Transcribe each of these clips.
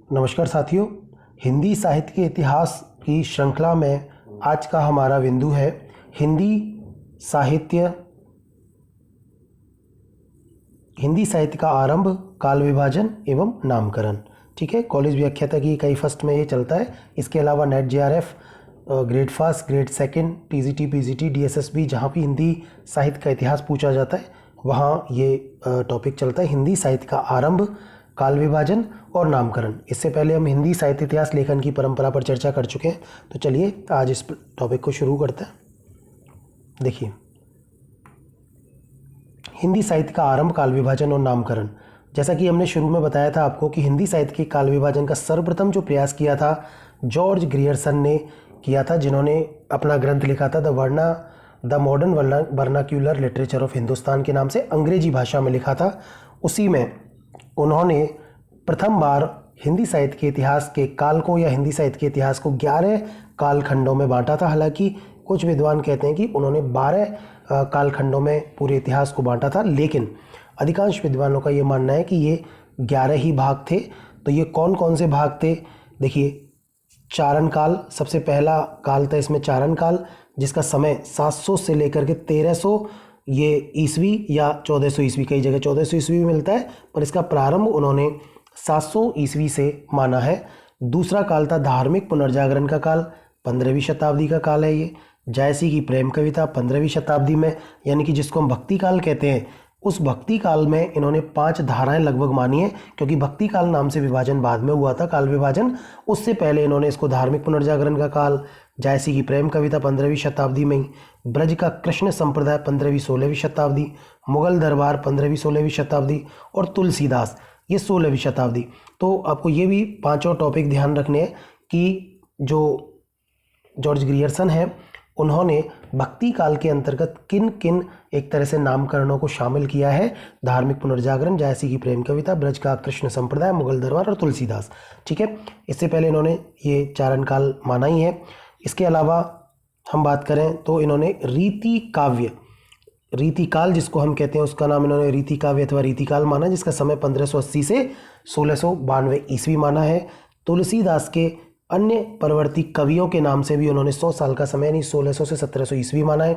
नमस्कार साथियों, हिंदी साहित्य के इतिहास की श्रृंखला में आज का हमारा बिंदु है हिंदी साहित्य का आरंभ, काल विभाजन एवं नामकरण। ठीक है, कॉलेज व्याख्याता की इकाई फर्स्ट में ये चलता है। इसके अलावा net JRF, grade first, grade second, TGT, PGT, DSSB, जहाँ भी हिंदी साहित्य का इतिहास पूछा जाता है वहाँ ये टॉपिक चलता है, हिंदी साहित्य का आरंभ, काल विभाजन और नामकरण। इससे पहले हम हिंदी साहित्य इतिहास लेखन की परंपरा पर चर्चा कर चुके हैं, तो चलिए आज इस टॉपिक को शुरू करते हैं। देखिए, हिंदी साहित्य का आरंभ, काल विभाजन और नामकरण। जैसा कि हमने शुरू में बताया था आपको कि हिंदी साहित्य के काल विभाजन का सर्वप्रथम जो प्रयास किया था जॉर्ज ग्रियर्सन ने किया था, जिन्होंने अपना ग्रंथ लिखा था the modern vernacular literature of Hindustan के नाम से, अंग्रेजी भाषा में लिखा था। उसी में उन्होंने प्रथम बार हिंदी साहित्य के इतिहास के काल को या हिंदी साहित्य के इतिहास को 11 कालखंडों में बांटा था। हालांकि कुछ विद्वान कहते हैं कि उन्होंने 12 कालखंडों में पूरे इतिहास को बांटा था, लेकिन अधिकांश विद्वानों का ये मानना है कि ये 11 ही भाग थे। तो ये कौन कौन से भाग थे? देखिए, चारण काल सबसे पहला काल था इसमें, चारण काल, जिसका समय 700 से लेकर के 1300 ये ईस्वी या 1400 ईस्वी, कई जगह 1400 ईस्वी भी मिलता है, पर इसका प्रारंभ उन्होंने 700 ईस्वी से माना है। दूसरा काल था धार्मिक पुनर्जागरण का काल, 15वीं शताब्दी का काल है ये। जायसी की प्रेम कविता 15वीं शताब्दी में, यानी कि जिसको हम भक्ति काल कहते हैं, उस भक्ति काल में इन्होंने 5 धाराएं लगभग मानी है, क्योंकि भक्ति काल नाम से विभाजन बाद में हुआ था, काल विभाजन। उससे पहले इन्होंने इसको धार्मिक पुनर्जागरण का काल, जायसी की प्रेम कविता 15वीं शताब्दी में, ब्रज का कृष्ण संप्रदाय 15वीं 16वीं शताब्दी, मुगल दरबार 15वीं 16वीं शताब्दी और तुलसीदास ये 16वीं शताब्दी। तो आपको ये भी पांचों टॉपिक ध्यान रखने हैं कि जो जॉर्ज ग्रियर्सन है उन्होंने भक्ति काल के अंतर्गत किन किन एक तरह से नामकरणों को शामिल किया है। धार्मिक पुनर्जागरण, जायसी की प्रेम कविता, ब्रज का कृष्ण संप्रदाय, मुगल दरबार और तुलसीदास। ठीक है, इससे पहले इन्होंने ये चारण काल माना ही है। इसके अलावा हम बात करें तो इन्होंने रीति काव्य, रीति काल जिसको हम कहते हैं, उसका नाम इन्होंने रीति काव्य अथवा रीति काल माना, जिसका समय 1580 से 1692 ईस्वी माना है। तुलसीदास के अन्य परवर्ती कवियों के नाम से भी उन्होंने 100 साल का समय यानी 1600 से 1700 ईस्वी माना है।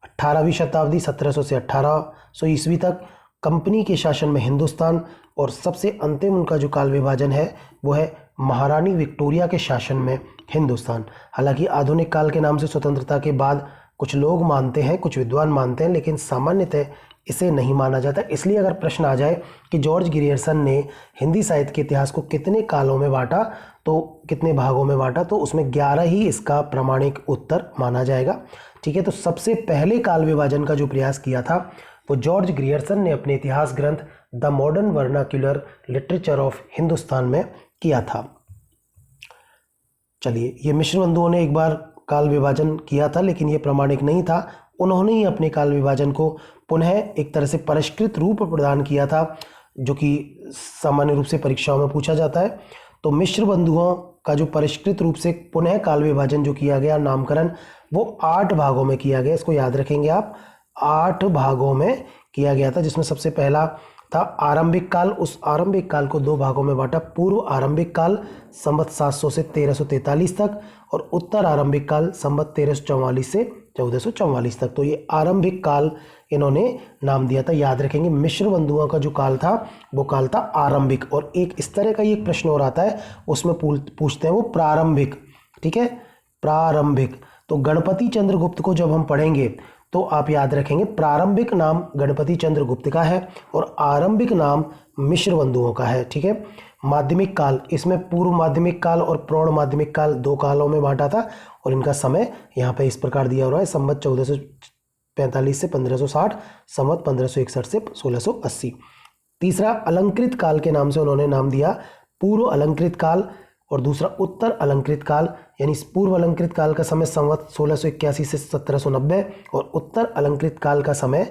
18वीं शताब्दी 1700 से 1800 ईस्वी तक कंपनी के शासन में हिंदुस्तान, और सबसे अंतिम उनका जो काल विभाजन है वो है महारानी विक्टोरिया के शासन में हिंदुस्तान। हालांकि आधुनिक काल के नाम से स्वतंत्रता के बाद कुछ लोग मानते हैं, कुछ विद्वान मानते हैं, लेकिन सामान्यतः इसे नहीं माना जाता। इसलिए अगर प्रश्न आ जाए कि जॉर्ज ग्रियर्सन ने हिंदी साहित्य के इतिहास को कितने कालों में बांटा, तो कितने भागों में बांटा, तो उसमें 11 ही इसका प्रामाणिक उत्तर माना जाएगा। ठीक है, तो सबसे पहले काल विभाजन का जो प्रयास किया था वो जॉर्ज ग्रियर्सन ने अपने इतिहास ग्रंथ the modern vernacular literature of Hindustan में किया था। चलिए, ये मिश्र बंधुओं ने एक बार काल विभाजन किया था, लेकिन ये प्रामाणिक नहीं था। उन्होंने ही अपने काल विभाजन को पुनः एक तरह से परिष्कृत रूप प्रदान किया था, जो कि सामान्य रूप से परीक्षाओं में पूछा जाता है। तो मिश्र बंधुओं का जो परिष्कृत रूप से पुनः काल विभाजन जो किया गया, नामकरण, वो 8 भागों में किया गया। इसको याद रखेंगे आप, 8 भागों में किया गया था, जिसमें सबसे पहला था आरंभिक काल। उस आरंभिक काल को 2 भागों में बांटा, पूर्व आरंभिक काल संवत 700 से 1343 तक, और उत्तर आरंभिक काल संवत 1344 से 1444 तक। तो ये आरंभिक काल इन्होंने नाम दिया था, याद रखेंगे। मिश्र बंधुओं का जो काल था वो काल था आरंभिक। और एक इस तरह का ये प्रश्न और आता है, उसमें पूछते हैं वो प्रारंभिक। ठीक है, प्रारंभिक। तो गणपति चंद्रगुप्त को जब हम पढ़ेंगे तो आप याद रखेंगे प्रारंभिक नाम गणपति चंद्रगुप्त का है और आरंभिक नाम मिश्र बंधुओं का है। ठीक है, माध्यमिक काल, इसमें पूर्व माध्यमिक काल और प्रौढ़ माध्यमिक काल 2 कालों में बांटा था, और इनका समय यहाँ पे इस प्रकार दिया हुआ है, संवत 1445 से 1560, संवत 1561 से 1680। तीसरा अलंकृत काल के नाम से उन्होंने नाम दिया पूर्व अलंकृत काल, और दूसरा उत्तर अलंकृत काल, यानी पूर्व अलंकृत काल का समय संवत 1681 से 1790 और उत्तर अलंकृत काल का समय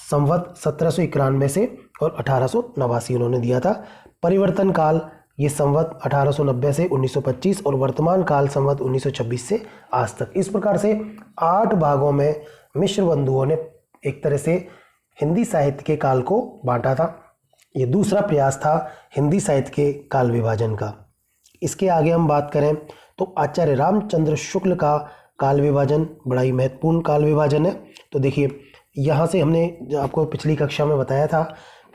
संवत 1791 से और 1889 उन्होंने दिया था। परिवर्तन काल, ये संवत 1890 से 1925 और वर्तमान काल संवत 1926 से आज तक। इस प्रकार से 8 भागों में मिश्र बंधुओं ने एक तरह से हिंदी साहित्य के काल को बांटा था। ये दूसरा प्रयास था हिंदी साहित्य के काल विभाजन का। इसके आगे हम बात करें तो आचार्य रामचंद्र शुक्ल का काल विभाजन बड़ा ही महत्वपूर्ण काल विभाजन है। तो देखिए यहाँ से हमने जो आपको पिछली कक्षा में बताया था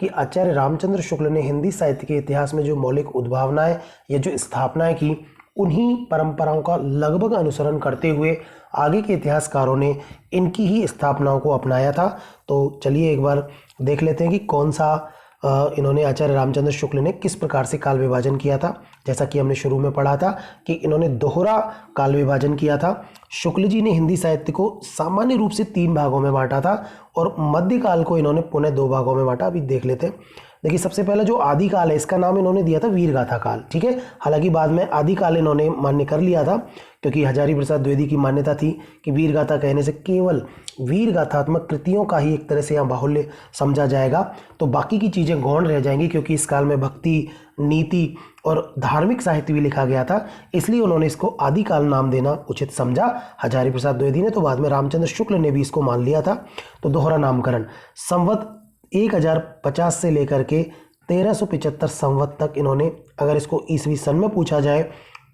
कि आचार्य रामचंद्र शुक्ल ने हिंदी साहित्य के इतिहास में जो मौलिक उद्भावनाएं या जो स्थापनाएं की, उन्हीं परंपराओं का लगभग अनुसरण करते हुए आगे के इतिहासकारों ने इनकी ही स्थापनाओं को अपनाया था। तो चलिए एक बार देख लेते हैं कि कौन सा इन्होंने आचार्य रामचंद्र शुक्ल ने किस प्रकार से काल विभाजन किया था। जैसा कि हमने शुरू में पढ़ा था कि इन्होंने दोहरा काल विभाजन किया था। शुक्ल जी ने हिंदी साहित्य को सामान्य रूप से 3 भागों में बांटा था और मध्यकाल को इन्होंने पुनः 2 भागों में बांटा। अभी देख लेते हैं। देखिए सबसे पहला जो आदिकाल है, इसका नाम इन्होंने दिया था वीरगाथा काल। ठीक है, हालांकि बाद में आदिकाल इन्होंने मान्य कर लिया था, क्योंकि हजारी प्रसाद द्विवेदी की मान्यता थी कि वीरगाथा कहने से केवल वीरगाथात्मक कृतियों का ही एक तरह से यहाँ बाहुल्य समझा जाएगा, तो बाकी की चीज़ें गौण रह जाएंगी, क्योंकि इस काल में भक्ति, नीति और धार्मिक साहित्य भी लिखा गया था। इसलिए उन्होंने इसको आदिकाल नाम देना उचित समझा हजारी प्रसाद द्विवेदी ने। तो बाद में रामचंद्र शुक्ल ने भी इसको मान लिया था। तो दोहरा नामकरण संवत 1050 से लेकर के 1375 संवत तक इन्होंने, अगर इसको ईसवी सन में पूछा जाए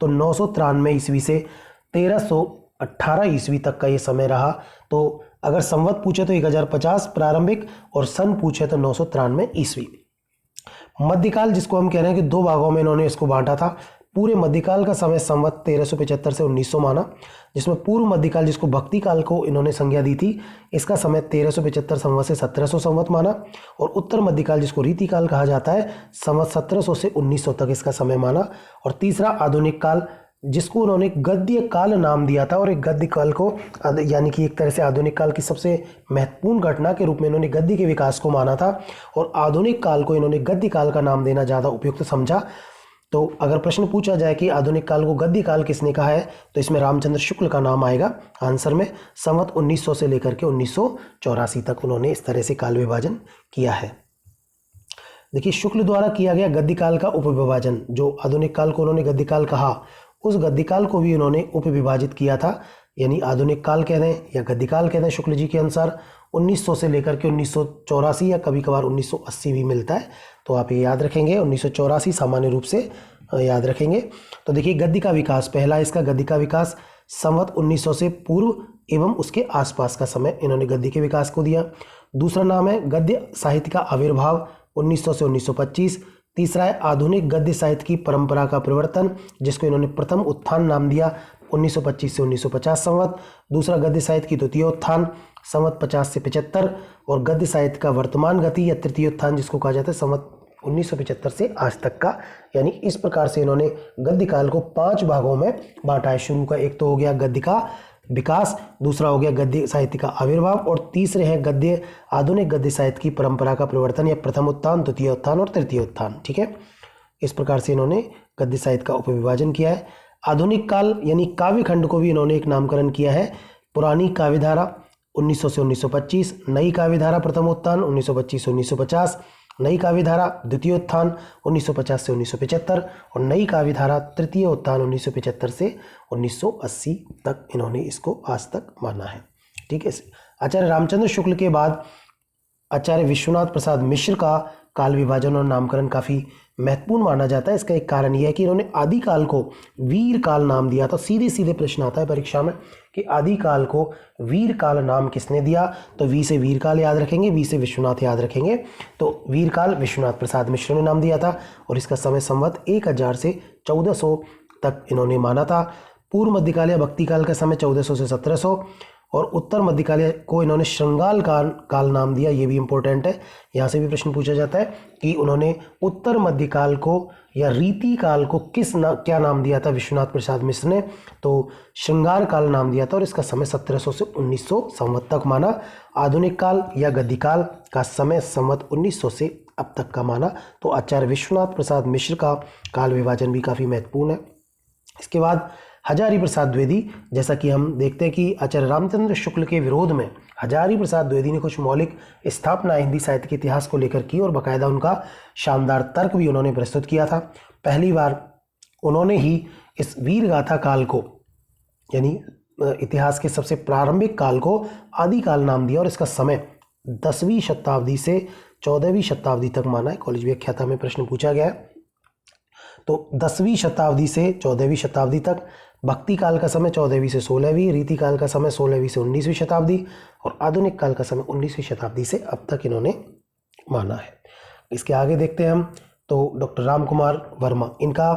तो 993 ईस्वी से 1318 ईस्वी तक का ये समय रहा। तो अगर संवत पूछे तो 1050 प्रारंभिक और सन पूछे तो 993 ईस्वी। मध्यकाल जिसको हम कह रहे हैं कि 2 भागों में इन्होंने इसको बांटा था। पूरे मध्यकाल का समय संवत 1375 से 1900 माना, जिसमें पूर्व मध्यकाल जिसको भक्ति काल को इन्होंने संज्ञा दी थी, इसका समय 1375 संवत से 1700 संवत माना। और उत्तर मध्यकाल जिसको रीतिकाल कहा जाता है, संवत 1700 से 1900 तक इसका समय माना। और तीसरा आधुनिक काल, जिसको उन्होंने गद्य काल नाम दिया था, और एक गद्य काल को यानी कि एक तरह से आधुनिक काल की सबसे महत्वपूर्ण घटना के रूप में इन्होंने गद्य के विकास को माना था, और आधुनिक काल को इन्होंने गद्य काल का नाम देना ज़्यादा उपयुक्त समझा। तो अगर प्रश्न पूछा जाए कि आधुनिक काल को गद्य काल किसने कहा है, तो इसमें रामचंद्र शुक्ल का नाम आएगा आंसर में। संवत 1900 से लेकर के 1984 तक उन्होंने इस तरह से काल विभाजन किया है। देखिए शुक्ल द्वारा किया गया गद्य काल का उपविभाजन, जो आधुनिक काल को उन्होंने गद्य काल कहा, उस गद्य काल को भी उन्होंने उपविभाजित किया था, यानी आधुनिक काल कह दें या गद्य काल कह दें शुक्ल जी के अनुसार। 1900 से लेकर के 1984 या कभी कभार 1980 भी मिलता है, तो आप ये याद रखेंगे। 1984 सामान्य रूप से याद रखेंगे। तो देखिए गद्य का विकास, पहला इसका गद्य का विकास संवत 1900 से पूर्व एवं उसके आसपास का समय इन्होंने गद्य के विकास को दिया। दूसरा नाम है गद्य साहित्य का आविर्भाव 1900 से 1925। तीसरा है आधुनिक गद्य साहित्य की परंपरा का परिवर्तन, जिसको इन्होंने प्रथम उत्थान नाम दिया 1925 से 1950 संवत। दूसरा गद्य साहित्य की द्वितीय उत्थान संवत 50 से 75, और गद्य साहित्य का वर्तमान गति या तृतीय उत्थान जिसको कहा जाता है संवत 1975 से आज तक का। यानी इस प्रकार से इन्होंने गद्य काल को 5 भागों में बांटा है। शुरू का एक तो हो गया गद्य का विकास, दूसरा हो गया गद्य साहित्य का आविर्भाव, और तीसरे हैं गद्य आधुनिक गद्य साहित्य की परंपरा का परिवर्तन या प्रथम उत्थान, द्वितीय उत्थान और तृतीय उत्थान। ठीक है, इस प्रकार से इन्होंने गद्य साहित्य का उपविभाजन किया है। आधुनिक काल यानी काव्य खंड को भी इन्होंने एक नामकरण किया है। पुरानी काव्यधारा 1900 से 1925, नई काव्यधारा प्रथम उत्थान 1925 से 1950, नई काव्यधारा द्वितीय उत्थान 1950 से 1975, और नई काव्यधारा तृतीय उत्थान 1975 से 1980 तक इन्होंने इसको आज तक माना है। ठीक है, आचार्य रामचंद्र शुक्ल के बाद आचार्य विश्वनाथ प्रसाद मिश्र का काल विभाजन और नामकरण काफ़ी महत्वपूर्ण माना जाता है। इसका एक कारण यह है कि इन्होंने आदिकाल को वीर काल नाम दिया। तो सीधे सीधे प्रश्न आता है परीक्षा में कि आदिकाल को वीर काल नाम किसने दिया, तो वी से वीर काल याद रखेंगे, वी से विश्वनाथ याद रखेंगे। तो वीर काल विश्वनाथ प्रसाद मिश्र ने नाम दिया था, और इसका समय संवत 1000 से 1400 तक इन्होंने माना था। पूर्व मध्यकाल या भक्ति काल का समय 1400 से 1700, और उत्तर मध्यकाल को इन्होंने श्रृंगाल काल नाम दिया। ये भी इंपॉर्टेंट है, यहाँ से भी प्रश्न पूछा जाता है कि उन्होंने उत्तर मध्यकाल को या रीति काल को क्या नाम दिया था विश्वनाथ प्रसाद मिश्र ने, तो श्रृंगार काल नाम दिया था, और इसका समय 1700 से 1900 संवत तक माना। आधुनिक काल या गद्य काल का समय संवत 1900 से अब तक का माना। तो आचार्य विश्वनाथ प्रसाद मिश्र का काल विभाजन भी काफ़ी महत्वपूर्ण है। इसके बाद हजारी प्रसाद द्विवेदी, जैसा कि हम देखते हैं कि आचार्य रामचंद्र शुक्ल के विरोध में हजारी प्रसाद द्विवेदी ने कुछ मौलिक स्थापना हिंदी साहित्य के इतिहास को लेकर की, और बाकायदा उनका शानदार तर्क भी उन्होंने प्रस्तुत किया था। पहली बार उन्होंने ही इस वीरगाथा काल को, यानी इतिहास के सबसे प्रारंभिक काल को आदिकाल नाम दिया, और इसका समय 10वीं शताब्दी से 14वीं शताब्दी तक माना है। कॉलेज व्याख्याता में प्रश्न पूछा गया है। तो 10वीं शताब्दी से 14वीं शताब्दी तक, भक्ति काल का समय 14वीं से 16वीं, रीति काल का समय 16वीं से 19वीं शताब्दी और आधुनिक काल का समय 19वीं शताब्दी से अब तक इन्होंने माना है। इसके आगे देखते हैं हम, तो डॉक्टर राम कुमार वर्मा, इनका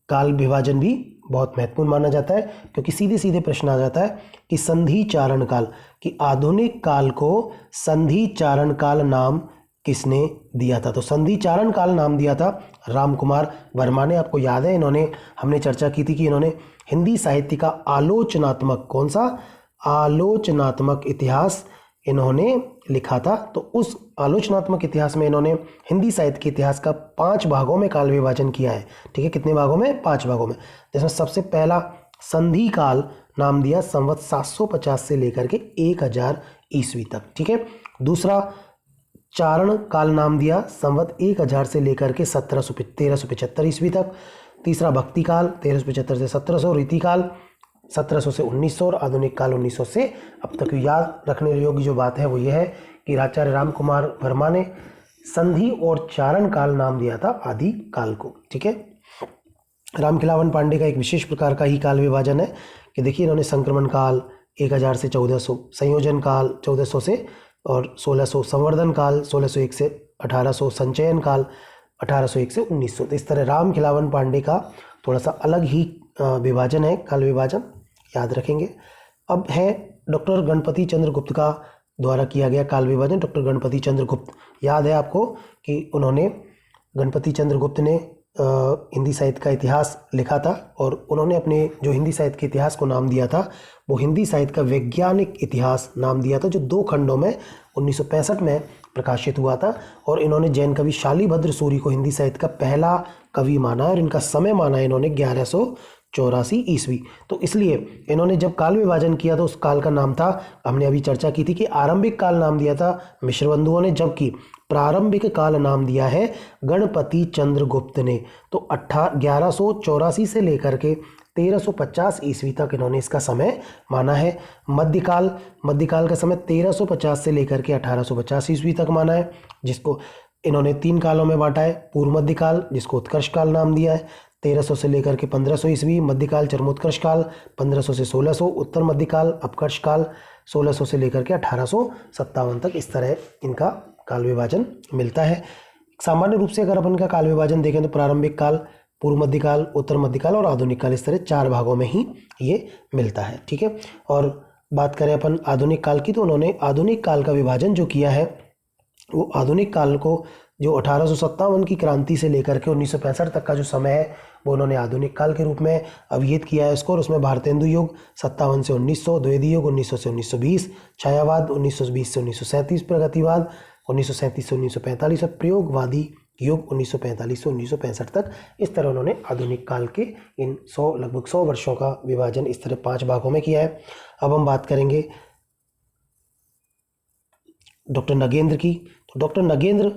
काल विभाजन भी बहुत महत्वपूर्ण माना जाता है, क्योंकि सीधे सीधे प्रश्न आ जाता है कि संधि चारण काल, कि आधुनिक काल को संधि चारण काल नाम किसने दिया था। तो संधि चारण काल नाम दिया था राम कुमार वर्मा ने। आपको याद है, इन्होंने, हमने चर्चा की थी कि इन्होंने हिंदी साहित्य का आलोचनात्मक, कौन सा, आलोचनात्मक इतिहास इन्होंने लिखा था। तो उस आलोचनात्मक इतिहास में इन्होंने हिंदी साहित्य के इतिहास का 5 भागों में काल विभाजन किया है। ठीक है, कितने भागों में, 5 भागों में। जिसमें सबसे पहला संधि काल नाम दिया संवत 750 से लेकर के 1000 ईस्वी तक। ठीक है, दूसरा चारण काल नाम दिया संवत 1000 से लेकर के 1375 ईस्वी तक। तीसरा भक्ति काल 1375 से 1700, रीति काल 1700 से 1900 और आधुनिक काल 1900 से अब तक। याद रखने योग्य जो बात है वो ये है कि आचार्य राम कुमार वर्मा ने संधि और चारण काल नाम दिया था आदि काल को। ठीक है, रामखिलावन पांडे का एक विशेष प्रकार का ही काल विभाजन है कि देखिए, इन्होंने संक्रमण काल 1000 से 1400, संयोजन काल 1400 से और 1600, संवर्धन काल 1601 से 1800, संचयन काल 1801 से 1900। तो इस तरह रामखिलावन पांडे का थोड़ा सा अलग ही विभाजन है, काल विभाजन, याद रखेंगे। अब है डॉक्टर गणपति चंद्र गुप्त का द्वारा किया गया काल विभाजन। डॉक्टर गणपति चंद्र गुप्त, याद है आपको कि उन्होंने, गणपति चंद्र गुप्त ने हिंदी साहित्य का इतिहास लिखा था और उन्होंने अपने जो हिंदी साहित्य के इतिहास को नाम दिया था वो हिंदी साहित्य का वैज्ञानिक इतिहास नाम दिया था, जो 2 खंडों में 1965 में प्रकाशित हुआ था। और इन्होंने जैन कवि शालिभद्र सूरी को हिंदी साहित्य का पहला कवि माना और इनका समय माना इन्होंने 1184 ईस्वी। तो इसलिए इन्होंने जब काल विभाजन किया तो उस काल का नाम था, हमने अभी चर्चा की थी कि आरंभिक काल नाम दिया था मिश्र बंधुओं ने, जबकि प्रारंभिक काल नाम दिया है गणपति चंद्र गुप्त ने। तो 1184 से लेकर के 1350 ईस्वी तक इन्होंने इसका समय माना है। मध्यकाल का समय 1350 से लेकर के 1850 ईस्वी तक माना है, जिसको इन्होंने 3 कालों में बांटा है। पूर्व मध्यकाल, जिसको उत्कर्ष काल नाम दिया है, 1300 से लेकर के 1500 ईस्वी। मध्यकाल चरमोत्कर्ष काल 1500 से 1600। उत्तर मध्यकाल अपकर्ष काल 1600 से लेकर के 1857 तक। इस तरह इनका काल विभाजन मिलता है। सामान्य रूप से अगर अपन का काल विभाजन देखें तो प्रारंभिक काल, पूर्व मध्यकाल, उत्तर मध्यकाल और आधुनिक काल, इस तरह 4 भागों में ही ये मिलता है। ठीक है, और बात करें अपन आधुनिक काल की, तो उन्होंने आधुनिक काल का विभाजन जो किया है वो आधुनिक काल को, जो 1857 की क्रांति से लेकर के 1965 तक का जो समय है वो उन्होंने आधुनिक काल के रूप में अभिहित किया है इसको। और उसमें भारतेंदु युग 57 से 1900, द्विवेदी युग 1900 से 1920, छायावाद 1920 से 1937, प्रगतिवाद 1937 से 1945 और प्रयोगवादी युग 1945 से 1965 तक। इस तरह उन्होंने आधुनिक काल के इन लगभग 100 वर्षों का विभाजन इस तरह 5 भागों में किया है। अब हम बात करेंगे डॉक्टर नगेंद्र की। तो डॉक्टर नगेंद्र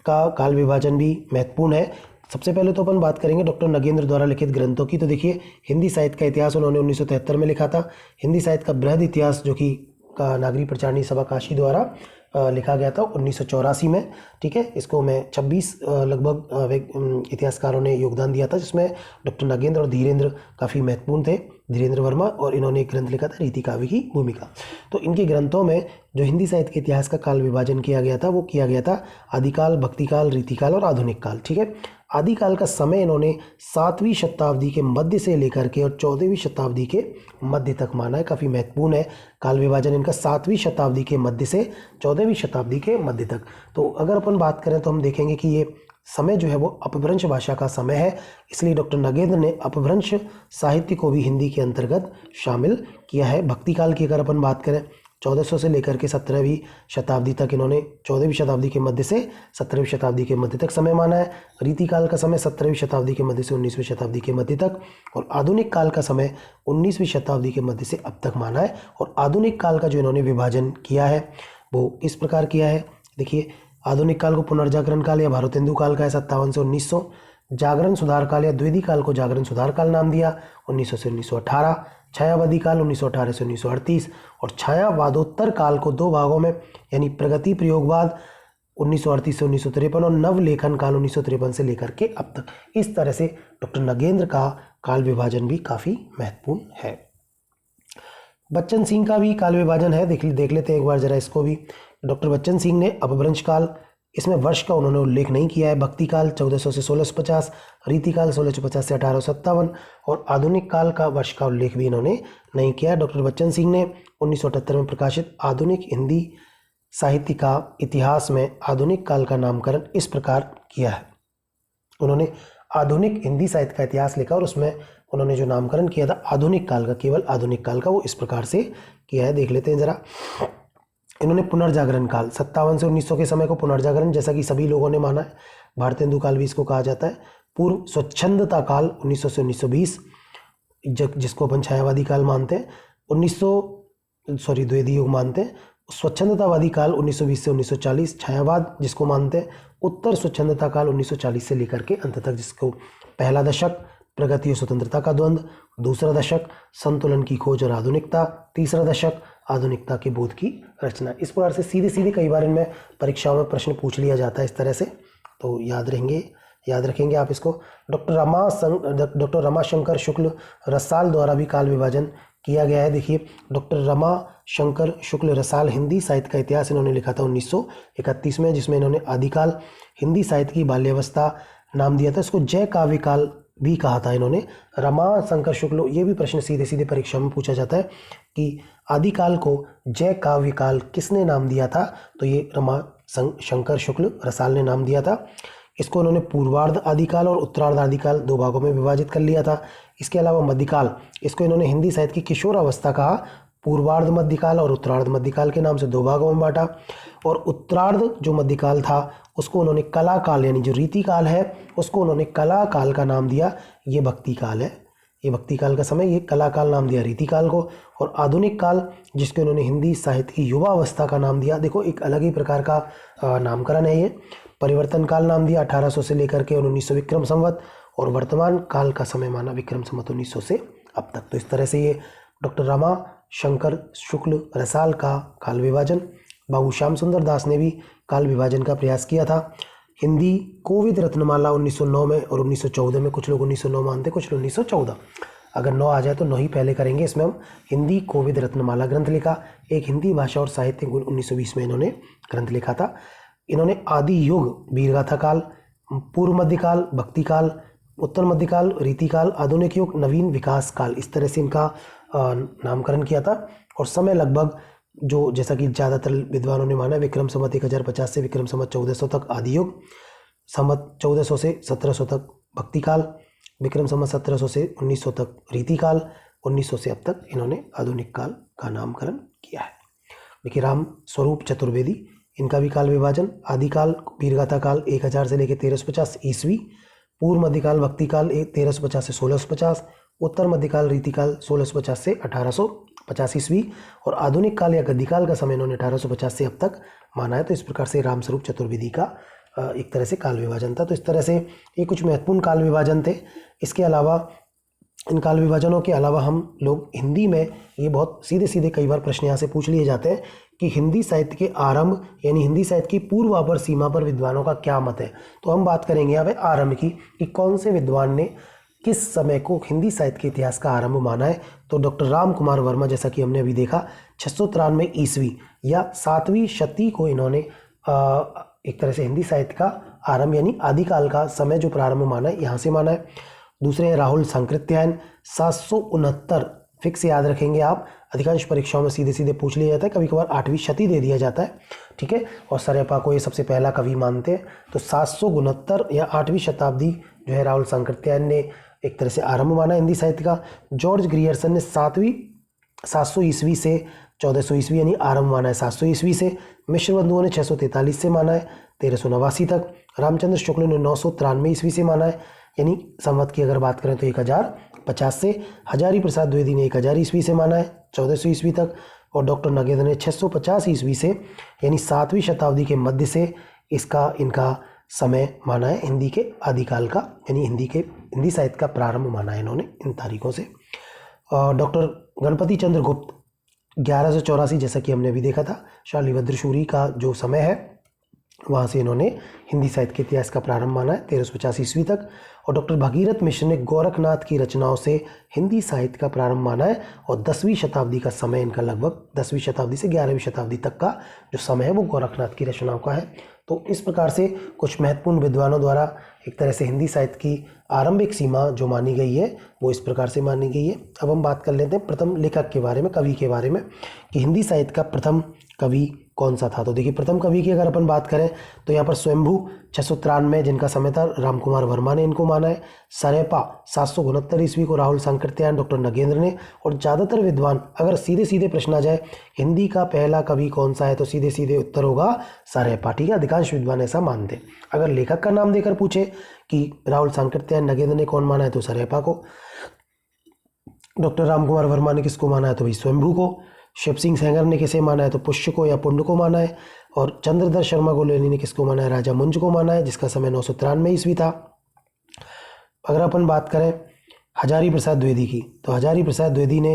का काल विभाजन भी महत्वपूर्ण है। सबसे पहले तो अपन बात करेंगे डॉक्टर नगेंद्र द्वारा लिखित ग्रंथों की। तो देखिए, हिंदी साहित्य का इतिहास उन्होंने 1973 में लिखा था। हिंदी साहित्य का बृहद इतिहास, जो कि का नागरी प्रचारणी सभा काशी द्वारा लिखा गया था 1984 में। ठीक है, इसको में 26 लगभग इतिहासकारों ने योगदान दिया था, जिसमें डॉक्टर नगेंद्र और धीरेन्द्र काफ़ी महत्वपूर्ण थे, धीरेन्द्र वर्मा, और इन्होंने एक ग्रंथ लिखा था रीति काव्य की भूमिका। तो इनके ग्रंथों में जो हिंदी साहित्य के इतिहास का काल विभाजन किया गया था वो किया गया था आदिकाल, भक्तिकाल, रीतिकाल और आधुनिक काल। ठीक है, आदिकाल का समय इन्होंने 7वीं शताब्दी के मध्य से लेकर के और 14वीं शताब्दी के मध्य तक माना है। काफ़ी महत्वपूर्ण है काल विभाजन इनका, 7वीं शताब्दी के मध्य से 14वीं शताब्दी के मध्य तक। तो अगर अपन बात करें तो हम देखेंगे कि ये समय जो है वो अपभ्रंश भाषा का समय है, इसलिए डॉक्टर नगेंद्र ने अपभ्रंश साहित्य को भी हिंदी के अंतर्गत शामिल किया है। भक्ति काल की अगर अपन बात करें 1400 से लेकर के 17वीं शताब्दी तक इन्होंने 14वीं शताब्दी के मध्य से 17वीं शताब्दी के मध्य तक समय माना है। रीतिकाल का समय 17वीं शताब्दी के मध्य से 19वीं शताब्दी के मध्य तक, और आधुनिक काल का समय 19वीं शताब्दी के मध्य से अब तक माना है। और आधुनिक काल का जो इन्होंने विभाजन किया है वो इस प्रकार किया है। देखिए, आधुनिक काल को पुनर्जागरण काल या भारतेंदु काल का है 57 से 1900। जागरण सुधार काल या द्विवेदी काल को जागरण सुधार काल नाम दिया 1900 से 1918। छायावादी काल 1918 से 1938 और छायावादोत्तर काल को 2 भागों में, यानी प्रगति प्रयोगवाद 1938 से 1953 और नवलेखन काल 1953 से लेकर के अब तक। इस तरह से डॉक्टर नगेंद्र का काल विभाजन भी काफ़ी महत्वपूर्ण है। बच्चन सिंह का भी काल विभाजन है, देख लेते हैं एक बार जरा इसको भी। डॉक्टर बच्चन सिंह ने अपभ्रंश काल, इसमें वर्ष का उन्होंने उल्लेख नहीं किया है। भक्ति काल 1400 से 1650, रीति काल 1650 से 1857 और आधुनिक काल का वर्ष का उल्लेख भी इन्होंने नहीं किया। डॉक्टर बच्चन सिंह ने 1978 में प्रकाशित आधुनिक हिंदी साहित्य का इतिहास में आधुनिक काल का नामकरण इस प्रकार किया है। उन्होंने आधुनिक हिंदी साहित्य का इतिहास लिखा और उसमें उन्होंने जो नामकरण किया था आधुनिक काल का, केवल आधुनिक काल का, वो इस प्रकार से किया है। देख लेते हैं जरा। इन्होंने पुनर्जागरण काल 57 से 1900 के समय को पुनर्जागरण, जैसा कि सभी लोगों ने माना है, भारतेंदु काल भी इसको कहा जाता है। पूर्व स्वच्छंदता काल 1900 से 1920, जिसको अपन छायावादी काल मानते हैं, द्विवेदी युग मानते हैं। स्वच्छंदतावादी काल 1920 से 1940, छायावाद जिसको मानते हैं। उत्तर स्वच्छंदता काल 1940 से लेकर के अंत तक, जिसको पहला दशक प्रगति और स्वतंत्रता का द्वंद्व, दूसरा दशक संतुलन की खोज और आधुनिकता, तीसरा दशक आधुनिकता के बोध की रचना। इस प्रकार से सीधे सीधे कई बार इनमें परीक्षाओं में प्रश्न पूछ लिया जाता है इस तरह से, तो याद रखेंगे आप इसको। डॉक्टर रमाशंकर शुक्ल रसाल द्वारा भी काल विभाजन किया गया है। देखिए, डॉक्टर रमाशंकर शुक्ल रसाल हिंदी साहित्य का इतिहास इन्होंने लिखा था 1931 में, जिसमें इन्होंने आदिकाल हिंदी साहित्य की बाल्यावस्था नाम दिया था। इसको जय काव्य काल भी कहा था इन्होंने। रमाशंकर शुक्ल, ये भी प्रश्न सीधे सीधे परीक्षा में पूछा जाता है कि आदिकाल को जय काव्य काल किसने नाम दिया था, तो ये रमाशंकर शुक्ल रसाल ने नाम दिया था। इसको उन्होंने पूर्वार्ध आदिकाल और उत्तरार्ध आदिकाल दो भागों में विभाजित कर लिया था। इसके अलावा मध्यकाल, इसको इन्होंने हिंदी साहित्य की किशोर अवस्था कहा, पूर्वार्ध मध्यकाल और उत्तरार्ध मध्यकाल के नाम से दो भागों में बांटा। और उत्तरार्ध जो मध्यकाल था उसको उन्होंने कला काल, यानी जो रीति काल है उसको उन्होंने कला काल का नाम दिया। ये भक्ति काल है, ये भक्ति काल का समय, ये कला काल नाम दिया रीति काल को। और आधुनिक काल, जिसको उन्होंने हिंदी साहित्य की युवा अवस्था का नाम दिया। देखो, एक अलग ही प्रकार का नामकरण है ये। परिवर्तन काल नाम दिया 1800 से लेकर के 1900 विक्रम संवत, और वर्तमान काल का समय माना विक्रम संवत 1900 से अब तक। तो इस तरह से ये डॉक्टर रमा शंकर शुक्ल रसाल का काल विभाजन। बाबू श्याम सुंदर दास ने भी काल विभाजन का प्रयास किया था। हिंदी कोविद रत्नमाला 1909 में और 1914 में, कुछ लोग 1909 मानते, कुछ लोग 1914। अगर 9 आ जाए तो 9 ही पहले करेंगे। इसमें हम हिंदी कोविद रत्नमाला ग्रंथ लिखा, एक हिंदी भाषा और साहित्य 1920 में इन्होंने ग्रंथ लिखा था। इन्होंने आदि युग वीरगाथा काल, पूर्व मध्यकाल भक्ति काल, उत्तर मध्यकाल रीति काल, आधुनिक युग नवीन विकास काल, इस तरह से इनका नामकरण किया था। और समय लगभग जो, जैसा कि ज़्यादातर विद्वानों ने माना, विक्रम संवत 1050 से विक्रम संवत 1400 तक आदि युग, संवत 1400 से 1700 तक भक्ति काल, विक्रम संवत 1700 से 1900 तक रीति काल, 1900 से अब तक इन्होंने आधुनिक काल का नामकरण किया है। देखिए, राम स्वरूप चतुर्वेदी, इनका भी काल विभाजन। आदिकाल वीरगाथा काल 1000 से लेकर 1350 ईस्वी, पूर्व मध्यकाल भक्ति काल 1350 से 1650, उत्तर मध्यकाल रीतिकाल 1650 से 1850 ईस्वी, और आधुनिक काल या गद्दीकाल का समय इन्होंने 1850 से अब तक माना है। तो इस प्रकार से रामस्वरूप चतुर्वेदी का एक तरह से काल विभाजन था। तो इस तरह से ये कुछ महत्वपूर्ण काल विभाजन थे। इसके अलावा, इन काल विभाजनों के अलावा हम लोग हिंदी में, ये बहुत सीधे सीधे कई बार प्रश्न यहाँ से पूछ लिए जाते हैं कि हिंदी साहित्य के आरंभ यानी हिंदी साहित्य की पूर्वापर सीमा पर विद्वानों का क्या मत है। तो हम बात करेंगे यहाँ पे आरंभ की, कि कौन से विद्वान ने किस समय को हिंदी साहित्य के इतिहास का आरंभ माना है। तो डॉक्टर राम कुमार वर्मा, जैसा कि हमने अभी देखा, 693 ईस्वी या 7वीं शती को इन्होंने एक तरह से हिंदी साहित्य का आरंभ यानी आदिकाल का समय जो प्रारंभ माना है, यहाँ से माना है। दूसरे हैं राहुल सांकृत्यायन 769, फिक्स याद रखेंगे आप, अधिकांश परीक्षाओं में सीधे सीधे पूछ लिया जाता है, कभी कभार 8वीं शती दे दिया जाता है, ठीक है। और सरयपा को ये सबसे पहला कवि मानते हैं। तो 769 या 8वीं शताब्दी जो है राहुल सांकृत्यायन ने एक तरह से आरंभ माना हिंदी साहित्य का। जॉर्ज ग्रियर्सन ने 700 ईस्वी से 1400 ईस्वी यानी आरंभ माना है 700 ईस्वी से। मिश्र बंधुओं ने 643 से माना है 1389 तक। रामचंद्र शुक्ल ने 993 ईस्वी से माना है, यानी संवत की अगर बात करें तो 1050 से। हजारी प्रसाद द्विवेदी ने 1000 ईस्वी से माना है 1400 ईस्वी तक। और डॉक्टर नगेंद्र ने 650 ईस्वी से यानी 7वीं शताब्दी के मध्य से इनका समय माना है हिंदी के आदिकाल का, यानी हिंदी साहित्य का प्रारंभ माना है इन्होंने इन तारीखों से। डॉक्टर गणपति चंद्र गुप्त 1184, जैसा कि हमने अभी देखा था, शालिभद्र शूरी का जो समय है वहाँ से इन्होंने हिंदी साहित्य के इतिहास का प्रारंभ माना है 1350 ईस्वी तक। और डॉक्टर भागीरथ मिश्र ने गोरखनाथ की रचनाओं से हिंदी साहित्य का प्रारंभ माना है और 10वीं शताब्दी का समय इनका लगभग 10वीं शताब्दी से 11वीं शताब्दी तक का जो समय है वो गोरखनाथ की रचनाओं का है। तो इस प्रकार से कुछ महत्वपूर्ण विद्वानों द्वारा एक तरह से हिंदी साहित्य की आरंभिक सीमा जो मानी गई है वो इस प्रकार से मानी गई है। अब हम बात कर लेते हैं प्रथम लेखक के बारे में, कवि के बारे में, कि हिंदी साहित्य का प्रथम कवि कौन सा था। तो देखिए प्रथम कवि की अगर अपन बात करें तो यहाँ पर स्वयंभू 693 जिनका समय था रामकुमार वर्मा ने इनको माना है। सरेपा 769 ईस्वी को राहुल सांकृत्यायन डॉक्टर नगेंद्र ने। और ज़्यादातर विद्वान अगर सीधे सीधे प्रश्न आ जाए हिंदी का पहला कवि कौन सा है तो सीधे सीधे उत्तर होगा सरेपा। ठीक है, अधिकांश विद्वान ऐसा मानते। अगर लेखक का नाम देकर पूछे कि राहुल सांकृत्यायन नगेंद्र ने कौन माना है तो सरेपा को, डॉक्टर रामकुमार वर्मा ने किसको माना है तो भाई स्वयंभू को, शिव सिंह सेंगर ने किसे माना है तो पुष्य को या पुंड को माना है, और चंद्रधर शर्मा गोलेनी ने किसको माना है राजा मुंज को माना है जिसका समय 993 ईस्वी था। अगर अपन बात करें हजारी प्रसाद द्विवेदी की तो हजारी प्रसाद द्विवेदी ने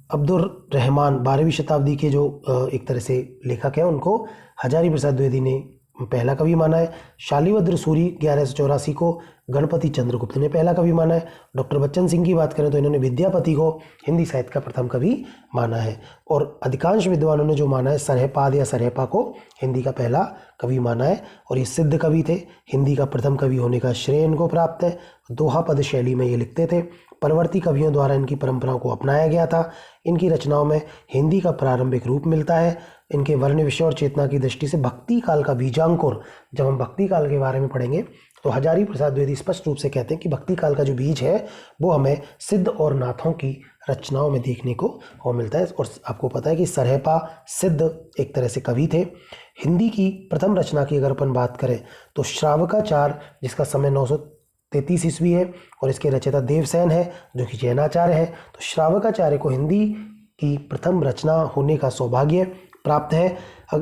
अब्दुल रहमान 12वीं शताब्दी के जो एक तरह से लेखक हैं उनको हजारी प्रसाद द्विवेदी ने पहला कवि माना है। शालिवद्र सूरी 1184 को गणपति चंद्रगुप्त ने पहला कवि माना है। डॉक्टर बच्चन सिंह की बात करें तो इन्होंने विद्यापति को हिंदी साहित्य का प्रथम कवि माना है। और अधिकांश विद्वानों ने जो माना है सरहपाद या सरहपा को हिंदी का पहला कवि माना है और ये सिद्ध कवि थे। हिंदी का प्रथम कवि होने का श्रेय इनको प्राप्त है। दोहा पद शैली में ये लिखते थे। परवर्ती कवियों द्वारा इनकी परंपराओं को अपनाया गया था। इनकी रचनाओं में हिंदी का प्रारंभिक रूप मिलता है। इनके वर्ण विषय और चेतना की दृष्टि से भक्ति काल का बीजांकुर, जब हम भक्ति काल के बारे में पढ़ेंगे तो हजारी प्रसाद द्विवेदी स्पष्ट रूप से कहते हैं कि भक्ति काल का जो बीज है वो हमें सिद्ध और नाथों की रचनाओं में देखने को मिलता है। और आपको पता है कि सरहपा सिद्ध एक तरह से कवि थे। हिंदी की प्रथम रचना की अगर अपन बात करें तो श्रावकाचार जिसका समय 933 ईस्वी है और इसके रचयिता देवसेन है जो कि जैनाचार्य है। तो श्रावकाचार्य को हिंदी की प्रथम रचना होने का सौभाग्य प्राप्त है।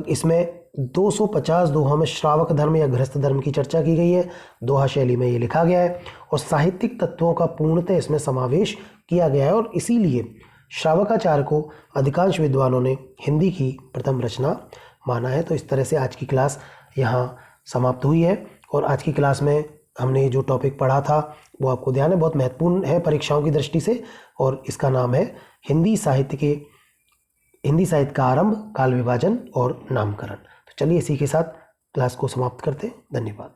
इसमें 250 दोहों में श्रावक धर्म या गृहस्थ धर्म की चर्चा की गई है। दोहा शैली में ये लिखा गया है और साहित्यिक तत्वों का पूर्णतः इसमें समावेश किया गया है और इसीलिए श्रावकाचार्य को अधिकांश विद्वानों ने हिंदी की प्रथम रचना माना है। तो इस तरह से आज की क्लास यहाँ समाप्त हुई है और आज की क्लास में हमने जो टॉपिक पढ़ा था वो आपको ध्यान है बहुत महत्वपूर्ण है परीक्षाओं की दृष्टि से और इसका नाम है हिंदी साहित्य का आरंभ, काल विभाजन और नामकरण। तो चलिए इसी के साथ क्लास को समाप्त करते हैं। धन्यवाद।